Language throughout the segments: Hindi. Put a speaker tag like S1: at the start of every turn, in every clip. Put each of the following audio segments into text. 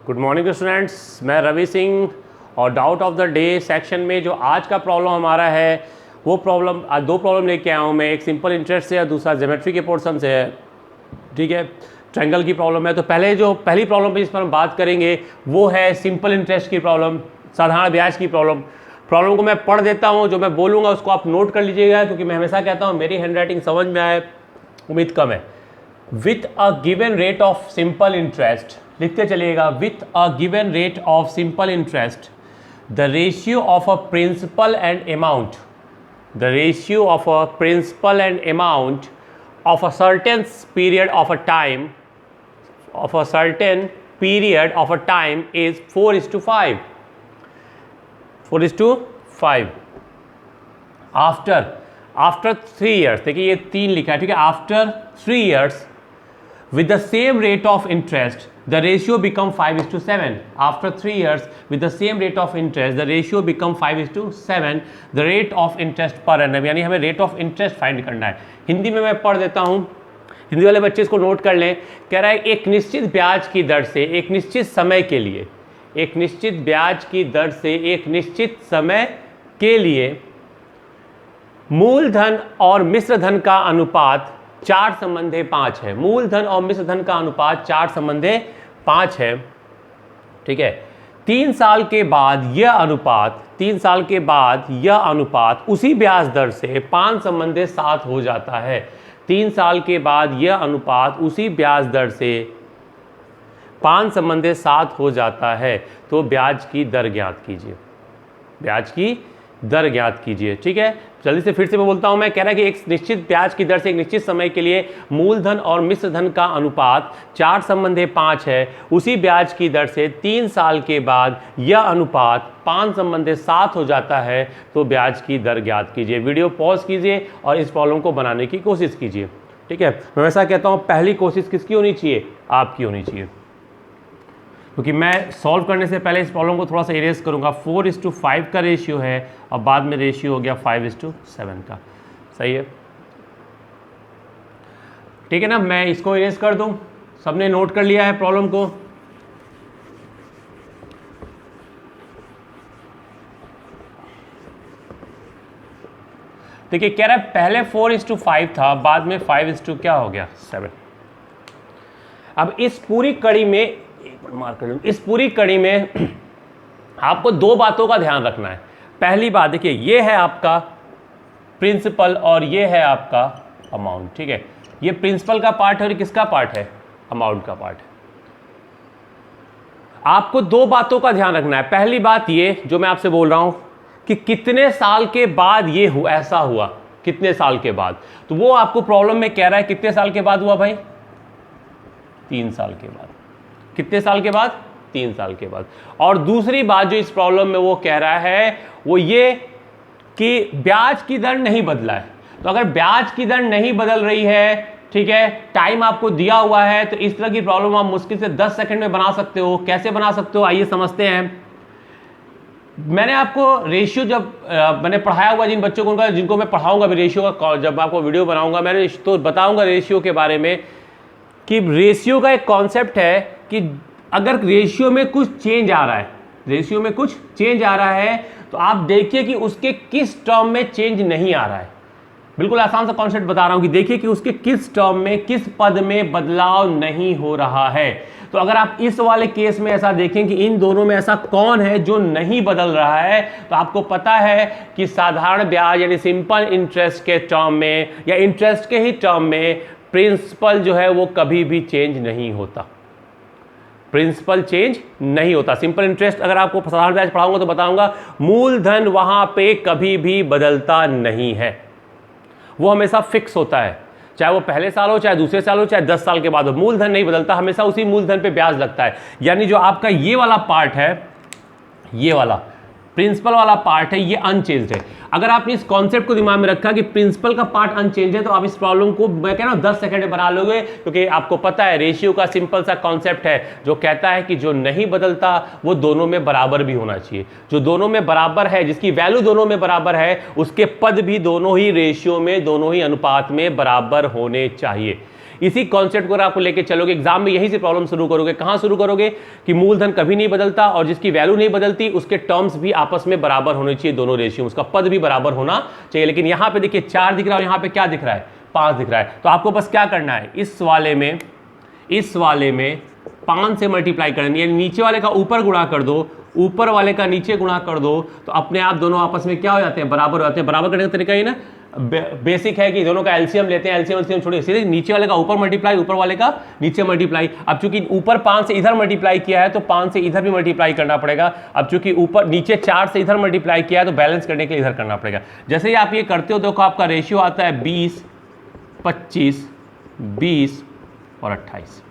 S1: गुड मॉर्निंग स्टूडेंट्स, मैं रवि सिंह और doubt of the day section में जो आज का प्रॉब्लम हमारा है वो प्रॉब्लम आज दो प्रॉब्लम लेके आया हूँ मैं। एक सिंपल इंटरेस्ट से और दूसरा ज्योमेट्री के पोर्शन से है। ठीक है, ट्रायंगल की प्रॉब्लम है। तो पहली प्रॉब्लम जिस पर हम बात करेंगे वो है सिंपल इंटरेस्ट की प्रॉब्लम, साधारण ब्याज की प्रॉब्लम। प्रॉब्लम को मैं पढ़ देता हूँ, जो मैं बोलूँगा उसको आप नोट कर लीजिएगा, क्योंकि मैं हमेशा कहता हूँ मेरी हैंडराइटिंग समझ में आए उम्मीद कम है। With a given rate of simple interest, लिखते चलिएगा, with a given rate of simple interest the ratio of a principal and amount, the ratio of a principal and amount of a certain period of a time is 4:5. 4:5 after 3 years, देखिए ये 3 लिखा है, ठीक है। After 3 years with the same rate of interest the ratio become 5:7. After 3 years with the same rate of interest the ratio become 5:7. the rate of interest per annum, यानी हमें रेट ऑफ इंटरेस्ट फाइंड करना है। हिंदी में मैं पढ़ देता हूँ, हिंदी वाले बच्चे इसको नोट कर लें। कह रहा है एक निश्चित ब्याज की दर से एक निश्चित समय के लिए, एक निश्चित ब्याज की दर से एक निश्चित समय के लिए मूलधन और मिश्र धन का अनुपात 4:5 है। मूलधन और मिश्र धन का अनुपात 4:5 है, ठीक है। 3 साल के बाद यह अनुपात उसी ब्याज दर से 5:7 हो जाता है। 3 साल के बाद यह अनुपात उसी ब्याज दर से 5:7 हो जाता है। तो ब्याज की दर ज्ञात कीजिए, ब्याज की दर ज्ञात कीजिए, ठीक है। जल्दी से फिर से मैं बोलता हूं, मैं कह रहा है कि एक निश्चित ब्याज की दर से एक निश्चित समय के लिए मूलधन और मिश्र धन का अनुपात 4:5 है। उसी ब्याज की दर से 3 साल के बाद यह अनुपात 5:7 हो जाता है। तो ब्याज की दर ज्ञात कीजिए। वीडियो पॉज कीजिए और इस प्रॉब्लम को बनाने की कोशिश कीजिए, ठीक है। मैं ऐसा कहता हूँ पहली कोशिश किसकी होनी चाहिए? आपकी होनी चाहिए, क्योंकि मैं सॉल्व करने से पहले इस प्रॉब्लम को थोड़ा सा इरेज करूंगा। 4:5 का रेशियो है और बाद में रेशियो हो गया 5:7 का, सही है, ठीक है ना। मैं इसको इरेज कर दूं, सबने नोट कर लिया है प्रॉब्लम को? देखिए कह रहा है पहले 4:5 था, बाद में 5 क्या हो गया 7। अब इस पूरी कड़ी में आपको दो बातों का ध्यान रखना है। पहली बात देखिए, ये है आपका प्रिंसिपल और ये है आपका अमाउंट, ठीक है। ये प्रिंसिपल का पार्ट है और किसका पार्ट है? अमाउंट का पार्ट है। आपको दो बातों का ध्यान रखना है। पहली बात ये जो मैं आपसे बोल रहा हूं कि कितने साल के बाद ये ऐसा हुआ, कितने साल के बाद। तो वो आपको प्रॉब्लम में कह रहा है कितने साल के बाद हुआ भाई? 3 साल के बाद। कितने साल के बाद? 3 साल के बाद। और दूसरी बात जो इस प्रॉब्लम में वो कह रहा है वो ये कि ब्याज की दर नहीं बदला है। तो अगर ब्याज की दर नहीं बदल रही है, ठीक है, टाइम आपको दिया हुआ है, तो इस तरह की प्रॉब्लम आप मुश्किल से 10 सेकंड में बना सकते हो। कैसे बना सकते हो आइए समझते हैं। मैंने आपको रेशियो जब मैंने पढ़ाया हुआ जिन बच्चों को, जिनको मैं पढ़ाऊंगा भी रेशियो का, जब आपको वीडियो बनाऊंगा मैंने तो बताऊंगा रेशियो के बारे में कि रेशियो का एक कॉन्सेप्ट है कि अगर रेशियो में कुछ चेंज आ रहा है, रेशियो में कुछ चेंज आ रहा है, तो आप देखिए कि उसके किस टर्म में चेंज नहीं आ रहा है। बिल्कुल आसान सा कॉन्सेप्ट बता रहा हूं कि देखिए कि उसके किस टर्म में, किस पद में बदलाव नहीं हो रहा है। तो अगर आप इस वाले केस में ऐसा देखें कि इन दोनों में ऐसा कौन है जो नहीं बदल रहा है, तो आपको पता है कि साधारण ब्याज यानी सिंपल इंटरेस्ट के टर्म में या इंटरेस्ट के ही टर्म में प्रिंसिपल जो है वो कभी भी चेंज नहीं होता। प्रिंसिपल चेंज नहीं होता। सिंपल इंटरेस्ट अगर आपको साधारण ब्याज पढ़ाऊंगा तो बताऊंगा मूलधन वहां पे कभी भी बदलता नहीं है, वो हमेशा फिक्स होता है। चाहे वो पहले साल हो, चाहे दूसरे साल हो, चाहे 10 साल के बाद हो, मूलधन नहीं बदलता, हमेशा उसी मूलधन पे ब्याज लगता है। यानी जो आपका ये वाला पार्ट है, ये वाला प्रिंसिपल वाला पार्ट है, ये अनचेंज्ड है। अगर आपने इस कॉन्सेप्ट को दिमाग में रखा कि प्रिंसिपल का पार्ट अनचेंज है, तो आप इस प्रॉब्लम को मैं कह रहा हूं 10 सेकंड में बना लोगे, क्योंकि आपको पता है रेशियो का सिंपल सा कॉन्सेप्ट है जो कहता है कि जो नहीं बदलता वो दोनों में बराबर भी होना चाहिए। जो दोनों में बराबर है, जिसकी वैल्यू दोनों में बराबर है, उसके पद भी दोनों ही रेशियो में, दोनों ही अनुपात में बराबर होने चाहिए। इसी कॉन्सेप्ट को आपको लेके चलोगे एग्जाम में, यही से प्रॉब्लम शुरू करोगे। कहां शुरू करोगे कि मूलधन कभी नहीं बदलता और जिसकी वैल्यू नहीं बदलती उसके टर्म्स भी आपस में बराबर होने चाहिए, दोनों रेशियो, उसका पद भी बराबर होना चाहिए। लेकिन यहां पे देखिए 4 दिख रहा है और यहां पे क्या दिख रहा है, 5 दिख रहा है। तो आपको बस क्या करना है, इस वाले में 5 से मल्टीप्लाई करनी है, नीचे वाले का ऊपर गुणा कर दो, ऊपर वाले का नीचे गुणा कर दो, तो अपने आप दोनों आपस में क्या हो जाते हैं, बराबर हो जाते हैं। बराबर करने का तरीका ही ना बेसिक है कि दोनों का एलसीएम लेते हैं, एलसीएम छोड़िए, सीधे नीचे वाले का ऊपर मल्टीप्लाई, ऊपर वाले का नीचे मल्टीप्लाई। अब चूंकि ऊपर 5 से इधर मल्टीप्लाई किया है तो 5 से इधर भी मल्टीप्लाई करना पड़ेगा। अब चूंकि ऊपर नीचे 4 से इधर मल्टीप्लाई किया है तो बैलेंस करने के लिए इधर करना पड़ेगा। जैसे ही आप ये करते हो देखो आपका रेशियो आता है 20, 25, 20 और 28।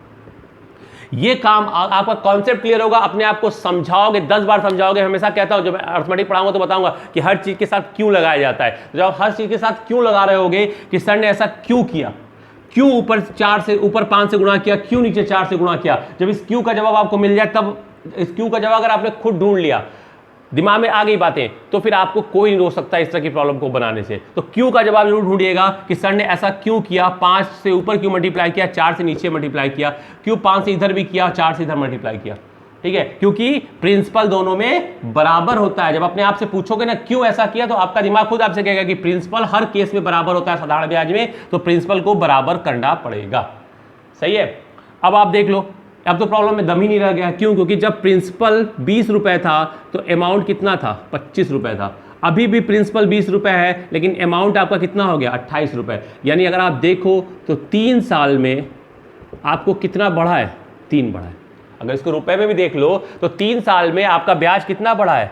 S1: ये काम आपका कॉन्सेप्ट क्लियर होगा, अपने आप को समझाओगे, 10 बार समझाओगे। हमेशा कहता हूं जब मैं अर्थमेटिक पढ़ाऊंगा तो बताऊंगा कि हर चीज के साथ क्यों लगाया जाता है। जब आप हर चीज के साथ क्यों लगा रहे होगे कि सर ने ऐसा क्यों किया, क्यों ऊपर 5 से गुणा किया, क्यों नीचे 4 से गुणा किया, जब इस क्यों का जवाब आपको मिल जाए, तब इस क्यों का जवाब अगर आपने खुद ढूंढ लिया, दिमाग में आ गई बातें, तो फिर आपको कोई नहीं रोक सकता इस तरह की प्रॉब्लम को बनाने से। तो क्यों का जवाब जरूर ढूंढिएगा कि सर ने ऐसा क्यों किया, 5 से ऊपर क्यों मल्टीप्लाई किया, 4 से नीचे मल्टीप्लाई किया, क्यों 5 से इधर भी किया, 4 से इधर मल्टीप्लाई किया। ठीक है, क्योंकि प्रिंसिपल दोनों में बराबर होता है। जब अपने आप से पूछोगे ना क्यों ऐसा किया, तो आपका दिमाग खुद आपसे कहेगा कि प्रिंसिपल हर केस में बराबर होता है साधारण ब्याज में, तो प्रिंसिपल को बराबर करना पड़ेगा। सही है। अब आप देख लो, अब तो प्रॉब्लम में दम ही नहीं रह गया। क्यों? क्योंकि जब प्रिंसिपल 20 रुपए था तो अमाउंट कितना था, 25 रुपए था। अभी भी प्रिंसिपल 20 रुपए है लेकिन अमाउंट आपका कितना हो गया, 28 रुपए। यानी अगर आप देखो तो 3 साल में आपको कितना बढ़ा है, 3 बढ़ा है। अगर इसको रुपए में भी देख लो तो 3 साल में आपका ब्याज कितना बढ़ा है,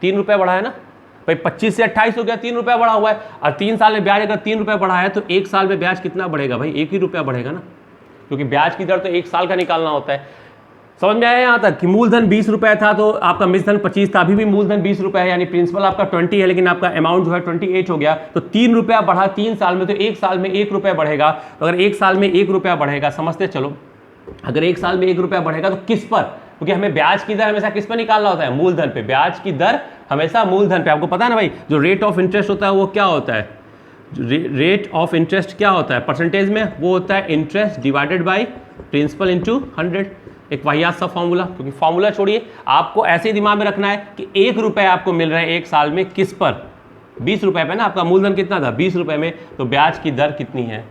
S1: 3 रुपए बढ़ा है ना भाई। 25 से 28 हो गया, 3 रुपया बढ़ा हुआ है। और 3 साल में ब्याज अगर 3 रुपया बढ़ा है तो 1 साल में ब्याज कितना बढ़ेगा भाई, 1 ही रुपया बढ़ेगा ना, क्योंकि ब्याज की दर तो 1 साल का निकालना होता है। समझ में आया यहाँ तक कि मूलधन 20 रुपए था तो आपका मिश्रधन 25 था, अभी भी मूलधन 20 रुपए है, यानी प्रिंसिपल आपका 20 है लेकिन आपका अमाउंट जो है 28 हो गया। तो 3 रुपया बढ़ा 3 साल में, तो 1 साल में 1 रुपया बढ़ेगा। तो अगर 1 साल में 1 रुपया बढ़ेगा, समझते चलो, अगर 1 साल में 1 रुपया बढ़ेगा तो किस पर, क्योंकि हमें ब्याज की दर हमेशा किस पर निकालना होता है, मूलधन पे। ब्याज की दर हमेशा मूलधन पे। आपको पता है ना भाई, जो रेट ऑफ इंटरेस्ट होता है वो क्या होता है, रेट ऑफ इंटरेस्ट क्या होता है परसेंटेज में, वो होता है interest divided by principal into 100। एक वाहियात सा फॉर्मूला, क्योंकि फॉर्मूला छोड़िए, आपको ऐसे ही दिमाग में रखना है कि 1 रुपया आपको मिल रहा है 1 साल में, किस पर, 20 रुपए पे ना। आपका मूलधन कितना था, 20 रुपए में, तो ब्याज की दर कितनी है,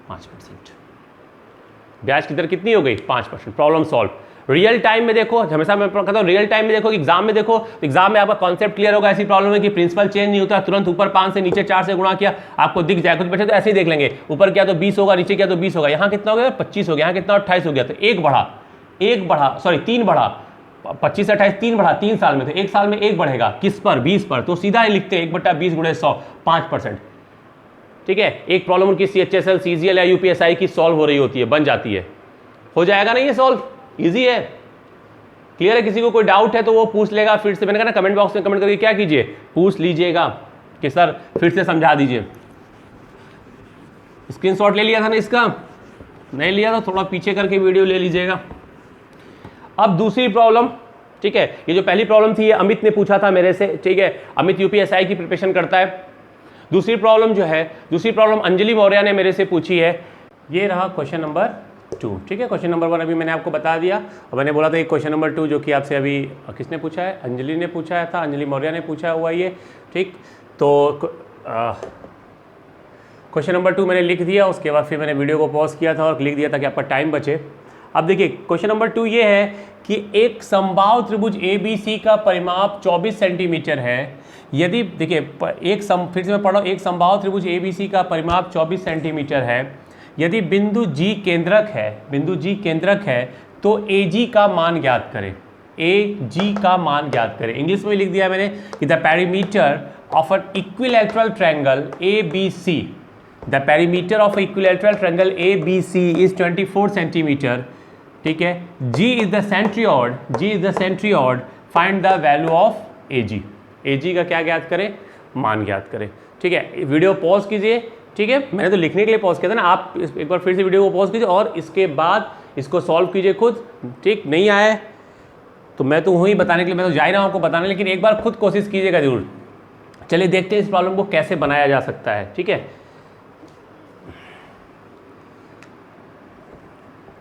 S1: 5%। ब्याज की दर कितनी हो गई, 5%। Problem solve. रियल टाइम में देखो, हमेशा मैं कहता हूं रियल टाइम में देखो, एग्जाम में देखो, एग्जाम में आपका कॉन्सेप्ट क्लियर होगा। ऐसी प्रॉब्लम है कि प्रिंसिपल चेंज नहीं होता, तुरंत ऊपर 5 से नीचे 4 से गुणा किया, आपको दिख जाए। कुछ बच्चे तो ऐसे ही देख लेंगे, ऊपर किया तो 20 होगा, नीचे किया तो 20 होगा। यहाँ कितना हो गया, 25 हो गया, यहाँ कितना 28 हो गया। तो 3 बढ़ा, 25 से 28 3 बढ़ा 3 साल में, तो 1 साल में 1 बढ़ेगा, किस पर, 20 पर। तो सीधा ही लिखते हैं 1/20 × 100, 5%। ठीक है। एक प्रॉब्लम उनकी CHSL, CGL या UPSI की सॉल्व हो रही होती है, बन जाती है, हो जाएगा नहीं ये सॉल्व, इजी है, क्लियर है। किसी को कोई डाउट है तो वो पूछ लेगा फिर से। मैंने कहा ना कमेंट बॉक्स में कमेंट करके क्या कीजिए, पूछ लीजिएगा कि सर फिर से समझा दीजिए। स्क्रीनशॉट ले लिया था ना इसका, नहीं लिया तो थोड़ा पीछे करके वीडियो ले लीजिएगा। अब दूसरी प्रॉब्लम, ठीक है, ये जो पहली प्रॉब्लम थी ये अमित ने पूछा था मेरे से, ठीक है। अमित UPSI की प्रिपरेशन करता है। दूसरी प्रॉब्लम जो है, दूसरी प्रॉब्लम अंजलि मौर्य ने मेरे से पूछी है। ये रहा क्वेश्चन नंबर 2, ठीक है। क्वेश्चन नंबर 1 अभी मैंने आपको बता दिया और मैंने बोला था एक क्वेश्चन नंबर 2 जो कि आपसे अभी किसने पूछा है, अंजलि ने पूछा था, अंजलि मौर्य ने पूछा हुआ ये, ठीक। तो क्वेश्चन नंबर 2 मैंने लिख दिया, उसके बाद फिर मैंने वीडियो को पॉज किया था और लिख दिया ताकि आपका टाइम बचे। अब देखिए क्वेश्चन नंबर 2 ये है कि एक समबाहु त्रिभुज ABC का परिमाप 24 सेंटीमीटर है। यदि देखिए फिर से मैं पढ़ रहा हूँ, एक समबाहु त्रिभुज ABC का परिमाप 24 सेंटीमीटर है। यदि बिंदु G केंद्रक है तो AG का मान ज्ञात करें, AG का मान ज्ञात करें। इंग्लिश में लिख दिया मैंने कि the perimeter of an equilateral triangle ABC, the perimeter of equilateral triangle ABC is 24 centimetre, ठीक है। G is the centroid, find the value of AG। AG का क्या ज्ञात करें, मान ज्ञात करें, ठीक है। वीडियो पॉज कीजिए, ठीक है। मैंने तो लिखने के लिए पॉज किया था ना, आप एक बार फिर से वीडियो को पॉज कीजिए और इसके बाद इसको सॉल्व कीजिए खुद, ठीक। नहीं आए तो मैं तो वहीं बताने के लिए, मैं तो जा ही रहा हूँ आपको बताने, लेकिन एक बार खुद कोशिश कीजिएगा जरूर। चलिए देखते हैं इस प्रॉब्लम को कैसे बनाया जा सकता है, ठीक है।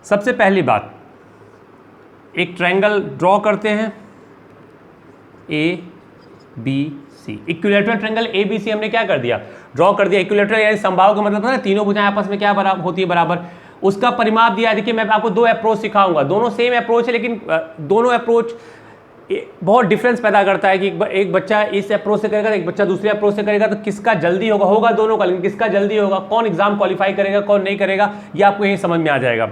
S1: सबसे पहली बात, एक ट्रायंगल ड्रॉ करते हैं A B C. Equilateral triangle A B C हमने क्या कर दिया, ड्रॉ कर दिया। इक्विलैटरल यानी समबाहु का मतलब था ना, तीनों भुजाएं आपस में क्या बराबर होती है, बराबर। उसका परिमाप दिया है। देखिए मैं आपको दो अप्रोच सिखाऊंगा, दोनों सेम अप्रोच है, लेकिन दोनों अप्रोच बहुत डिफरेंस पैदा करता है कि एक बच्चा इस अप्रोच से करेगा, एक बच्चा दूसरे अप्रोच से करेगा, तो किसका जल्दी होगा, होगा दोनों का, लेकिन किसका जल्दी होगा, कौन एग्जाम क्वालिफाई करेगा, कौन नहीं करेगा, ये आपको यही समझ में आ जाएगा।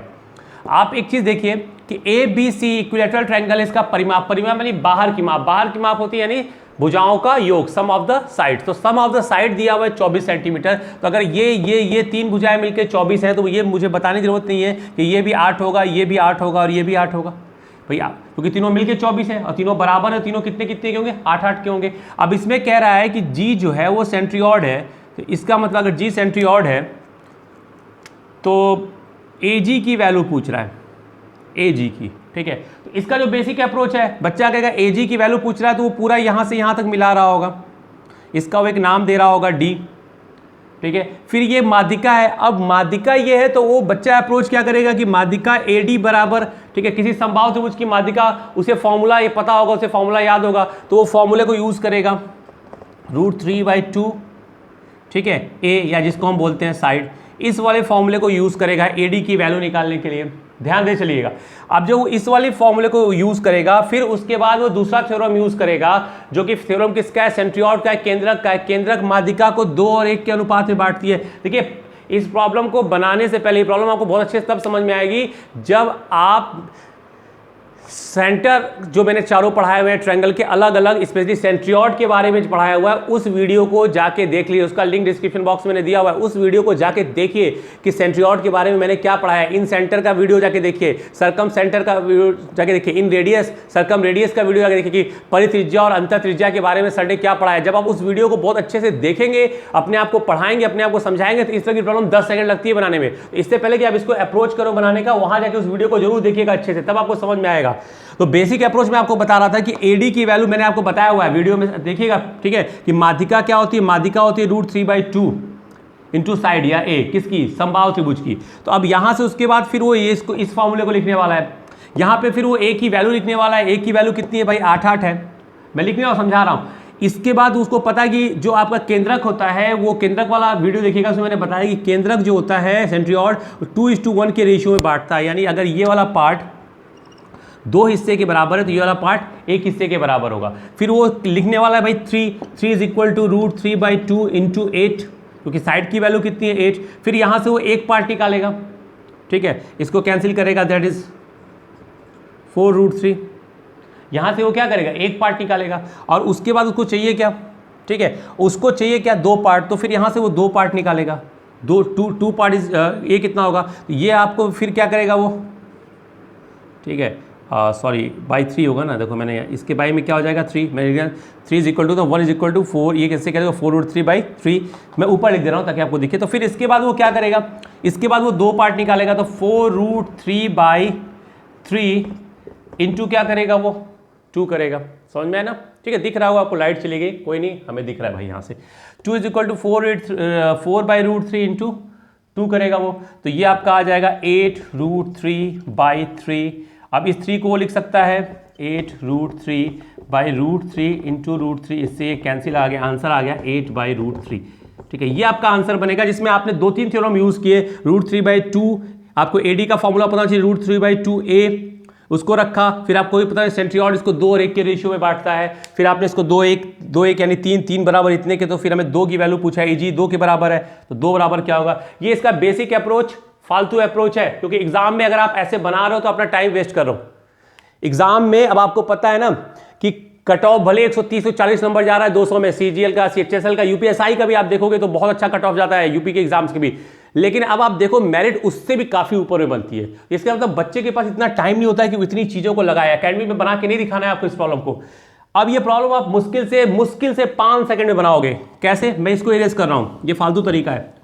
S1: आप एक चीज देखिए कि A B C equilateral triangle, इसका परिमाप, परिमाप यानी बाहर की माप, बाहर की माप होती है यानी भुजाओं का योग, सम ऑफ द साइड। तो सम ऑफ द साइड दिया हुआ है 24 सेंटीमीटर। तो अगर ये तीन भुजाएं मिलकर 24 है, तो ये मुझे बताने की जरूरत नहीं है कि ये भी 8 होगा, ये भी 8 होगा और ये भी 8 होगा भैया, क्योंकि तीनों मिलके 24 है और तीनों बराबर है, तीनों कितने कितने के होंगे, 8-8 के होंगे। अब इसमें कह रहा है कि जी जो है वो सेंट्रियोड है, तो इसका मतलब अगर जी सेंट्रियोड है तो ए जी की वैल्यू पूछ रहा है, ए जी की, ठीक है। तो इसका जो बेसिक अप्रोच है, बच्चा कहेगा ए जी की वैल्यू पूछ रहा है तो वो पूरा यहाँ से यहाँ तक मिला रहा होगा, इसका वो एक नाम दे रहा होगा डी, ठीक है। फिर ये माध्यिका है, अब माध्यिका ये है तो वो बच्चा अप्रोच क्या करेगा कि माध्यिका ए डी बराबर, ठीक है, किसी समबाहु त्रिभुज की माध्यिका, उसे फॉर्मूला ये पता होगा, उसे फॉर्मूला याद होगा, तो वो फॉर्मूले को यूज करेगा √3/2, ठीक है, ए या जिसको हम बोलते हैं साइड, इस वाले फॉर्मूले को यूज करेगा एडी की वैल्यू निकालने के लिए। ध्यान दे चलिएगा, अब जो इस वाले फॉर्मूले को यूज करेगा, फिर उसके बाद वो दूसरा थ्योरम यूज करेगा, जो कि थ्योरम किसका है, सेंट्रियोड का है, केंद्रक का है। केंद्रक माध्यिका को 2 और 1 के अनुपात में बांटती है। देखिए इस प्रॉब्लम को बनाने से पहले, ये प्रॉब्लम आपको बहुत अच्छे से तब समझ में आएगी जब आप सेंटर जो मैंने चारों पढ़ाए हुए हैं ट्रायंगल के अलग अलग, स्पेशली सेंट्रियोड के बारे में पढ़ाया हुआ है, उस वीडियो को जाके देख लीजिए, उसका लिंक डिस्क्रिप्शन बॉक्स में मैंने दिया हुआ है, उस वीडियो को जाके देखिए कि सेंट्रियोड के बारे में मैंने क्या पढ़ाया है। इन सेंटर का वीडियो जाके देखिए, सरकम सेंटर का वीडियो जाके देखिए, इन रेडियस सरकम रेडियस का वीडियो जाके देखिए कि परित्रिज्या और अंतर त्रिज्या के बारे में सर ने क्या पढ़ाया। जब आप उस वीडियो को बहुत अच्छे से देखेंगे, अपने आप को पढ़ाएंगे, अपने आप को समझाएंगे, तो इस तरह की प्रॉब्लम 10 सेकंड लगती है बनाने में। इससे पहले कि आप इसको अप्रोच करो बनाने का, वहां जाके उस वीडियो को जरूर देखिएगा अच्छे से, तब आपको समझ में आएगा। तो बेसिक अप्रोच में आपको बता रहा था कि एडी की वैल्यू मैंने आपको बताया हुआ है वीडियो में, देखिएगा, ठीक है, कि माध्यिका क्या होती है, माध्यिका होती है √3/2 इंटू साइड या ए, किसकी, समबाहु त्रिभुज की। तो अब यहां से उसके बाद फिर वो ये इसको इस फॉर्मूले को लिखने वाला है, यहां पे फिर वो ए की वैल्यू लिखने वाला है। ए की वैल्यू कितनी है भाई, 8-8 है, मैं लिखने और समझा रहा हूं। इसके बाद उसको पता है कि जो आपका केंद्रक होता है, वो केंद्रक वाला वीडियो देखिएगा, उसमें मैंने बताया कि केंद्रक जो होता है सेंट्रियोड 2:1 के रेशियो में बांटता है, यानी अगर ये वाला पार्ट 2 हिस्से के बराबर है तो ये वाला पार्ट 1 हिस्से के बराबर होगा। फिर वो लिखने वाला है भाई 3 इज इक्वल टू √3/2 इंटू 8, क्योंकि साइड की वैल्यू कितनी है, 8। फिर यहां से वो एक पार्ट निकालेगा, ठीक है, इसको कैंसिल करेगा, दैट इज 4√3। यहां से वो क्या करेगा, एक पार्ट निकालेगा, और उसके बाद उसको चाहिए क्या, ठीक है, उसको चाहिए क्या, 2 पार्ट, तो फिर यहां से वो 2 पार्ट निकालेगा, 2 पार्ट इज, ये कितना होगा, ये आपको फिर क्या करेगा वो, ठीक है, सॉरी /3 होगा ना, देखो मैंने इसके बाई में क्या हो जाएगा 3, मैंने 3 इज इक्वल टू, तो 1 इज इक्वल टू 4, ये कैसे करेगा 4√3/3, मैं ऊपर लिख दे रहा हूँ ताकि आपको दिखे। तो फिर इसके बाद वो क्या करेगा, इसके बाद वो 2 पार्ट निकालेगा, तो 4√3/3 इंटू क्या करेगा वो 2 करेगा, समझ में आया ना, ठीक है, दिख रहा होगा आपको, लाइट चली गई, कोई नहीं, हमें दिख रहा है भाई यहाँ से। 2 इज इक्वल टू 4/√3 इंटू 2 करेगा वो, तो ये आपका आ जाएगा 8√3/3। अब इस 3 को वो लिख सकता है 8√3/√3 इंटू √3, इससे ये कैंसिल आ गया, आंसर आ गया 8/√3, ठीक है। ये आपका आंसर बनेगा, जिसमें आपने 2-3 थ्योरम यूज किए, √3/2, आपको एडी का फॉर्मूला पता चाहिए, √3/2a उसको रखा, फिर आपको भी पता है सेंट्रियोड इसको 2 और 1 के रेशियो में बांटता है, फिर आपने इसको 2-1 यानी 3 बराबर इतने के, तो फिर हमें 2 की वैल्यू पूछा है, एजी 2 के बराबर है, तो 2 बराबर क्या होगा। ये इसका बेसिक अप्रोच, फालतू अप्रोच है, क्योंकि एग्जाम में अगर आप ऐसे बना रहे हो तो अपना टाइम वेस्ट कर रहे हो। एग्जाम में अब आपको पता है ना कि कट ऑफ भले 130-140 नंबर जा रहा है 200 में, सीजीएल का, सीएचएसएल का, यूपीएसआई का भी आप देखोगे तो बहुत अच्छा कट ऑफ जाता है, यूपी के एग्जाम्स के भी, लेकिन अब आप देखो मेरिट उससे भी काफी ऊपर में बनती है। इसका मतलब बच्चे के पास इतना टाइम नहीं होता है कि वो इतनी चीजों को लगाए, एकेडमी में बना के नहीं दिखाना है आपको इस प्रॉब्लम को। अब ये प्रॉब्लम आप मुश्किल से 5 सेकंड में बनाओगे, कैसे, मैं इसको इरेज कर रहा हूं, ये फालतू तरीका है,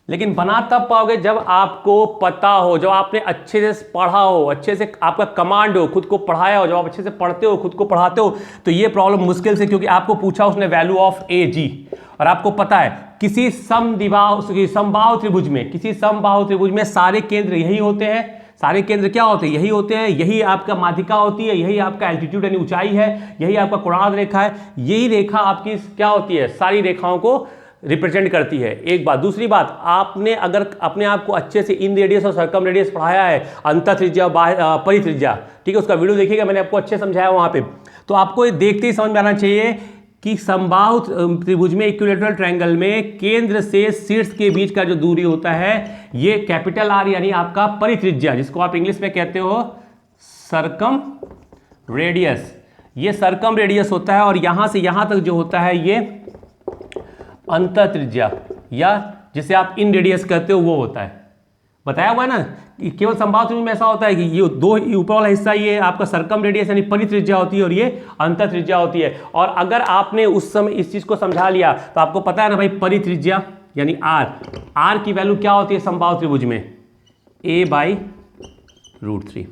S1: लेकिन बना तब पाओगे जब आपको पता हो, जब आपने अच्छे से पढ़ा हो, अच्छे से आपका कमांड हो, खुद को पढ़ाया हो, जब आप अच्छे से पढ़ते हो, खुद को पढ़ाते हो, तो ये प्रॉब्लम मुश्किल से, क्योंकि आपको पूछा उसने वैल्यू ऑफ ए जी, और आपको पता है किसी समबाहु त्रिभुज में, सारे केंद्र यही होते हैं, सारे केंद्र क्या होते हैं, यही होते हैं, यही आपका माध्यिका होती है, यही आपका एल्टीट्यूड यानी ऊंचाई है, यही आपका कोणार्ध रेखा है, यही रेखा आपकी क्या होती है, सारी रेखाओं को रिप्रेजेंट करती है। एक बात। दूसरी बात, आपने अगर अपने आप को अच्छे से इन रेडियस और सर्कम रेडियस पढ़ाया है, अंतः त्रिज्या परित्रिज्या, ठीक है, उसका वीडियो देखिएगा, मैंने आपको अच्छे समझाया वहां पे, तो आपको ये देखते ही समझ में आना चाहिए कि समबाहु त्रिभुज में, इक्विलैटरल ट्रायंगल में, केंद्र से शीर्ष के बीच का जो दूरी होता है ये कैपिटल आर यानी आपका परित्रिज्या, जिसको आप इंग्लिश में कहते हो सर्कम रेडियस, ये सर्कम रेडियस होता है। और यहां से यहां तक जो होता है ये अंतः त्रिज्या, या जिसे आप इन रेडियस कहते हो वो होता है। बताया हुआ है ना कि केवल समबाहु त्रिभुज में ऐसा होता है कि ये दो ऊपर वाला हिस्सा ये आपका सर्कम रेडियस यानी परित्रिज्या होती है और ये अंतः त्रिज्या होती है। और अगर आपने उस समय इस चीज को समझा लिया तो आपको पता है ना भाई, परित्रिज्या यानी आर की वैल्यू क्या होती है समबाहु त्रिभुज में, a/√3।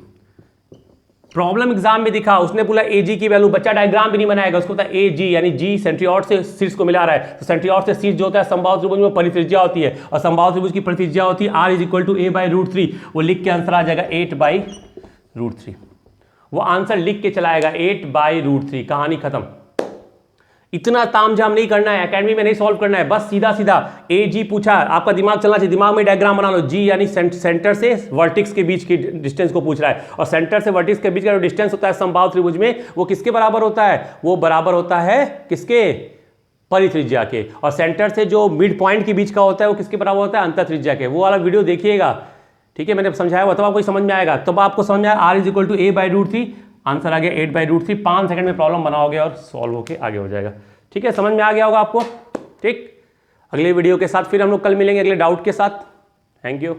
S1: प्रॉब्लम एग्जाम में दिखा, उसने बोला एजी की वैल्यू, बच्चा डायग्राम भी नहीं बनाएगा, उसको पता एजी यानी जी सेंट्रियोड से शीर्ष को मिला रहा है, तो सेंट्रियोड से शीर्ष जो होता है समबाहु त्रिभुज में परित्रिज्या होती है, और समबाहु त्रिभुज की परित्रिज्या होती है r = a/√3। वो लिख के आंसर आ जाएगा 8/√3, वो आंसर लिख के चलाएगा 8/√3, कहानी खत्म। इतना तामझाम नहीं करना है, एकेडमी में नहीं सॉल्व करना है, बस सीधा सीधा एजी पूछा, आपका दिमाग चलना चाहिए, दिमाग में डायग्राम बना लो। जी यानी सेंटर से वर्टिक्स के बीच की डिस्टेंस को पूछ रहा है, और सेंटर से वर्टिक्स के बीच का जो डिस्टेंस होता है समबाहु त्रिभुज में, वो किसके बराबर होता है, वो बराबर होता है किसके, परित्रिज्या के। और सेंटर से जो मिड पॉइंट के बीच का होता है वो किसके बराबर होता है, अंतः त्रिज्या के। वो वाला वीडियो देखिएगा, ठीक है, मैंने समझाया हुआ, तब आपको समझ में आएगा, तब आपको समझ में आएगा r = a/√3, आंसर आ गया 8/√3। 5 सेकंड में प्रॉब्लम बनाओगे और सॉल्व होके आगे हो जाएगा। ठीक है, समझ में आ गया होगा आपको। ठीक, अगले वीडियो के साथ फिर हम लोग कल मिलेंगे अगले डाउट के साथ। Thank you.